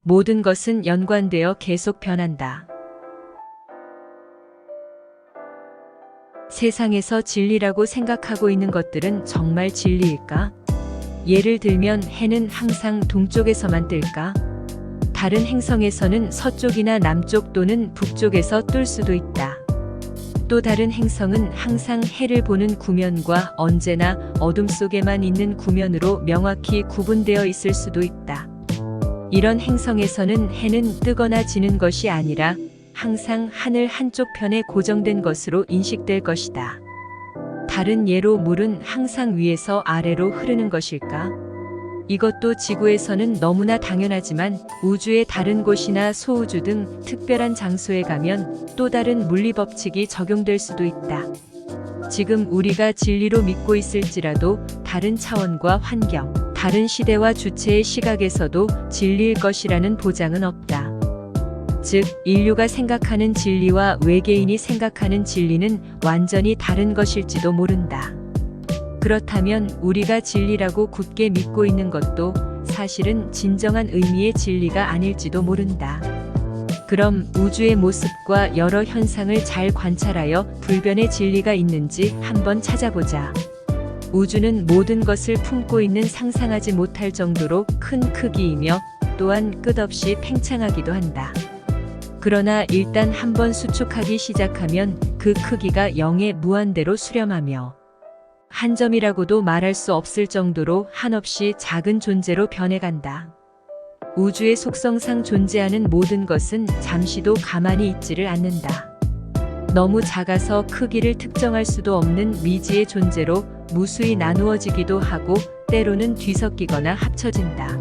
모든 것은 연관되어 계속 변한다. 세상에서 진리라고 생각하고 있는 것들은 정말 진리일까? 예를 들면 해는 항상 동쪽에서만 뜰까? 다른 행성에서는 서쪽이나 남쪽 또는 북쪽에서 뜰 수도 있다. 또 다른 행성은 항상 해를 보는 구면과 언제나 어둠 속에만 있는 구면으로 명확히 구분되어 있을 수도 있다. 이런 행성에서는 해는 뜨거나 지는 것이 아니라 항상 하늘 한쪽 편에 고정된 것으로 인식될 것이다. 다른 예로 물은 항상 위에서 아래로 흐르는 것일까? 이것도 지구에서는 너무나 당연하지만 우주의 다른 곳이나 소우주 등 특별한 장소에 가면 또 다른 물리 법칙이 적용될 수도 있다. 지금 우리가 진리로 믿고 있을지라도 다른 차원과 환경, 다른 시대와 주체의 시각에서도 진리일 것이라는 보장은 없다. 즉, 인류가 생각하는 진리와 외계인이 생각하는 진리는 완전히 다른 것일지도 모른다. 그렇다면 우리가 진리라고 굳게 믿고 있는 것도 사실은 진정한 의미의 진리가 아닐지도 모른다. 그럼 우주의 모습과 여러 현상을 잘 관찰하여 불변의 진리가 있는지 한번 찾아보자. 우주는 모든 것을 품고 있는 상상하지 못할 정도로 큰 크기이며 또한 끝없이 팽창하기도 한다. 그러나 일단 한번 수축하기 시작하면 그 크기가 0에 무한대로 수렴하며 한 점이라고도 말할 수 없을 정도로 한없이 작은 존재로 변해간다. 우주의 속성상 존재하는 모든 것은 잠시도 가만히 있지를 않는다. 너무 작아서 크기를 특정할 수도 없는 미지의 존재로 무수히 나누어지기도 하고 때로는 뒤섞이거나 합쳐진다.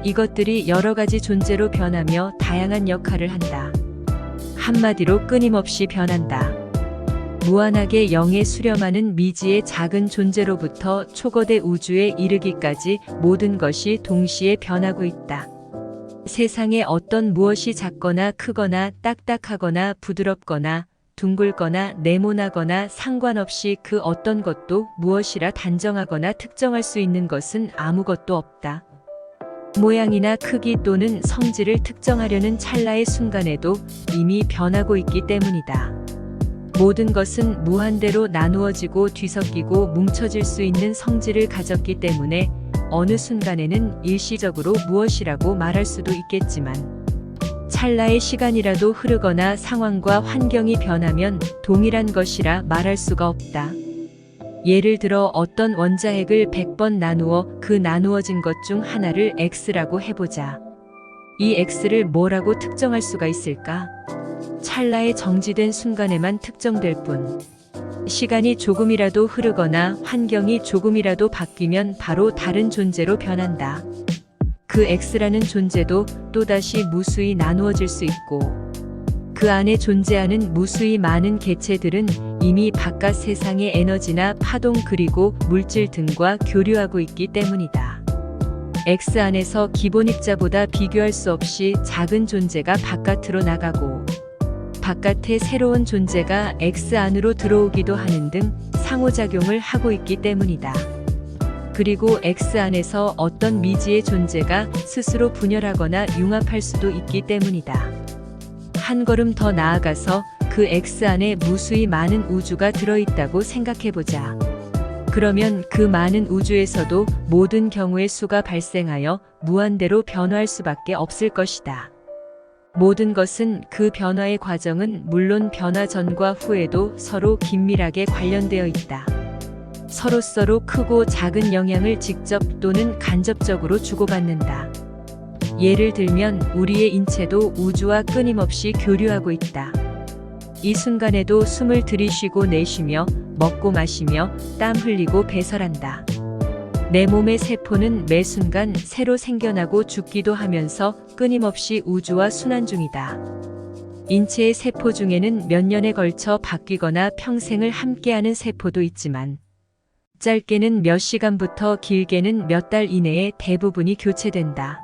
이것들이 여러 가지 존재로 변하며 다양한 역할을 한다. 한마디로 끊임없이 변한다. 무한하게 0에 수렴하는 미지의 작은 존재로부터 초거대 우주에 이르기까지 모든 것이 동시에 변하고 있다. 세상에 어떤 무엇이 작거나 크거나 딱딱하거나 부드럽거나 둥글거나 네모나거나 상관없이 그 어떤 것도 무엇이라 단정하거나 특정할 수 있는 것은 아무것도 없다. 모양이나 크기 또는 성질을 특정하려는 찰나의 순간에도 이미 변하고 있기 때문이다. 모든 것은 무한대로 나누어지고 뒤섞이고 뭉쳐질 수 있는 성질을 가졌기 때문에 어느 순간에는 일시적으로 무엇이라고 말할 수도 있겠지만 찰나의 시간이라도 흐르거나 상황과 환경이 변하면 동일한 것이라 말할 수가 없다. 예를 들어 어떤 원자핵을 100번 나누어 그 나누어진 것 중 하나를 X라고 해보자. 이 X를 뭐라고 특정할 수가 있을까? 찰나의 정지된 순간에만 특정될 뿐. 시간이 조금이라도 흐르거나 환경이 조금이라도 바뀌면 바로 다른 존재로 변한다. 그 X라는 존재도 또다시 무수히 나누어질 수 있고 그 안에 존재하는 무수히 많은 개체들은 이미 바깥 세상의 에너지나 파동 그리고 물질 등과 교류하고 있기 때문이다. X 안에서 기본 입자보다 비교할 수 없이 작은 존재가 바깥으로 나가고 바깥에 새로운 존재가 X 안으로 들어오기도 하는 등 상호작용을 하고 있기 때문이다. 그리고 X 안에서 어떤 미지의 존재가 스스로 분열하거나 융합할 수도 있기 때문이다. 한 걸음 더 나아가서 그 X 안에 무수히 많은 우주가 들어있다고 생각해보자. 그러면 그 많은 우주에서도 모든 경우의 수가 발생하여 무한대로 변화할 수밖에 없을 것이다. 모든 것은 그 변화의 과정은 물론 변화 전과 후에도 서로 긴밀하게 관련되어 있다. 서로 크고 작은 영향을 직접 또는 간접적으로 주고받는다. 예를 들면 우리의 인체도 우주와 끊임없이 교류하고 있다. 이 순간에도 숨을 들이쉬고 내쉬며 먹고 마시며 땀 흘리고 배설한다. 내 몸의 세포는 매 순간 새로 생겨나고 죽기도 하면서 끊임없이 우주와 순환 중이다. 인체의 세포 중에는 몇 년에 걸쳐 바뀌거나 평생을 함께하는 세포도 있지만 짧게는 몇 시간부터 길게는 몇 달 이내에 대부분이 교체된다.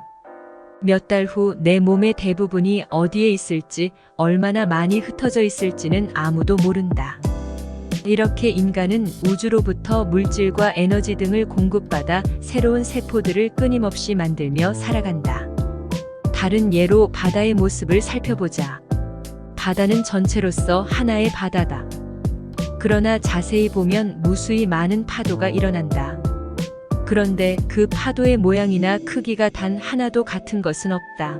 몇 달 후 내 몸의 대부분이 어디에 있을지, 얼마나 많이 흩어져 있을지는 아무도 모른다. 이렇게 인간은 우주로부터 물질과 에너지 등을 공급받아 새로운 세포들을 끊임없이 만들며 살아간다. 다른 예로 바다의 모습을 살펴보자. 바다는 전체로서 하나의 바다다. 그러나 자세히 보면 무수히 많은 파도가 일어난다. 그런데 그 파도의 모양이나 크기가 단 하나도 같은 것은 없다.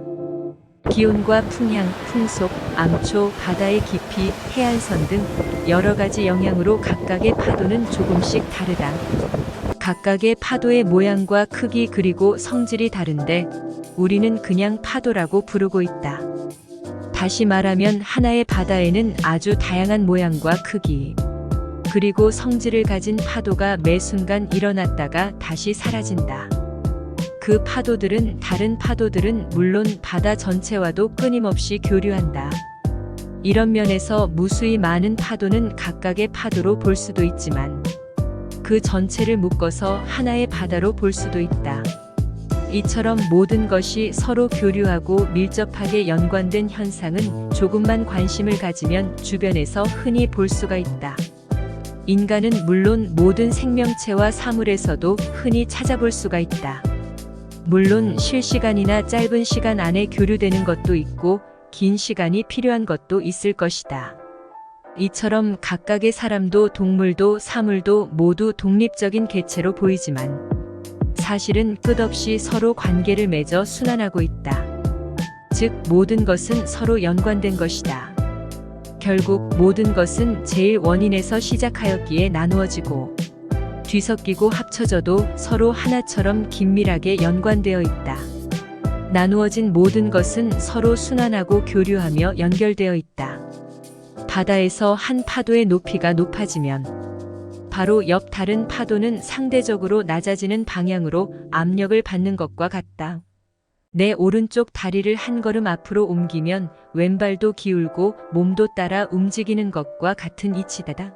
기온과 풍향, 풍속, 암초, 바다의 깊이, 해안선 등 여러 가지 영향으로 각각의 파도는 조금씩 다르다. 각각의 파도의 모양과 크기 그리고 성질이 다른데 우리는 그냥 파도라고 부르고 있다. 다시 말하면 하나의 바다에는 아주 다양한 모양과 크기, 그리고 성질을 가진 파도가 매 순간 일어났다가 다시 사라진다. 그 파도들은 다른 파도들은 물론 바다 전체와도 끊임없이 교류한다. 이런 면에서 무수히 많은 파도는 각각의 파도로 볼 수도 있지만 그 전체를 묶어서 하나의 바다로 볼 수도 있다. 이처럼 모든 것이 서로 교류하고 밀접하게 연관된 현상은 조금만 관심을 가지면 주변에서 흔히 볼 수가 있다. 인간은 물론 모든 생명체와 사물에서도 흔히 찾아볼 수가 있다. 물론 실시간이나 짧은 시간 안에 교류되는 것도 있고 긴 시간이 필요한 것도 있을 것이다. 이처럼 각각의 사람도 동물도 사물도 모두 독립적인 개체로 보이지만 사실은 끝없이 서로 관계를 맺어 순환하고 있다. 즉 모든 것은 서로 연관된 것이다. 결국 모든 것은 제일 원인에서 시작하였기에 나누어지고 뒤섞이고 합쳐져도 서로 하나처럼 긴밀하게 연관되어 있다. 나누어진 모든 것은 서로 순환하고 교류하며 연결되어 있다. 바다에서 한 파도의 높이가 높아지면 바로 옆 다른 파도는 상대적으로 낮아지는 방향으로 압력을 받는 것과 같다. 내 오른쪽 다리를 한 걸음 앞으로 옮기면 왼발도 기울고 몸도 따라 움직이는 것과 같은 이치다.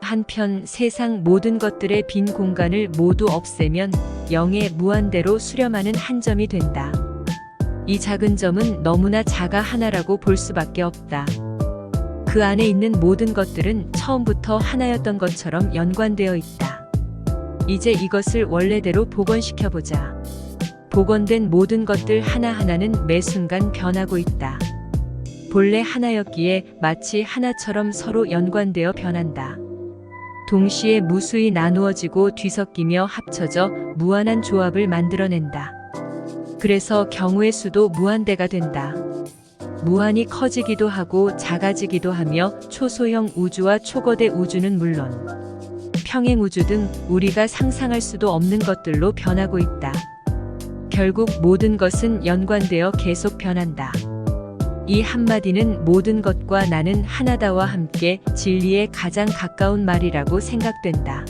한편 세상 모든 것들의 빈 공간을 모두 없애면 0의 무한대로 수렴하는 한 점이 된다. 이 작은 점은 너무나 작아 하나라고 볼 수밖에 없다. 그 안에 있는 모든 것들은 처음부터 하나였던 것처럼 연관되어 있다. 이제 이것을 원래대로 복원시켜보자. 복원된 모든 것들 하나하나는 매 순간 변하고 있다. 본래 하나였기에 마치 하나처럼 서로 연관되어 변한다. 동시에 무수히 나누어지고 뒤섞이며 합쳐져 무한한 조합을 만들어낸다. 그래서 경우의 수도 무한대가 된다. 무한히 커지기도 하고 작아지기도 하며 초소형 우주와 초거대 우주는 물론 평행 우주 등 우리가 상상할 수도 없는 것들로 변하고 있다. 결국 모든 것은 연관되어 계속 변한다. 이 한마디는 모든 것과 나는 하나다와 함께 진리에 가장 가까운 말이라고 생각된다.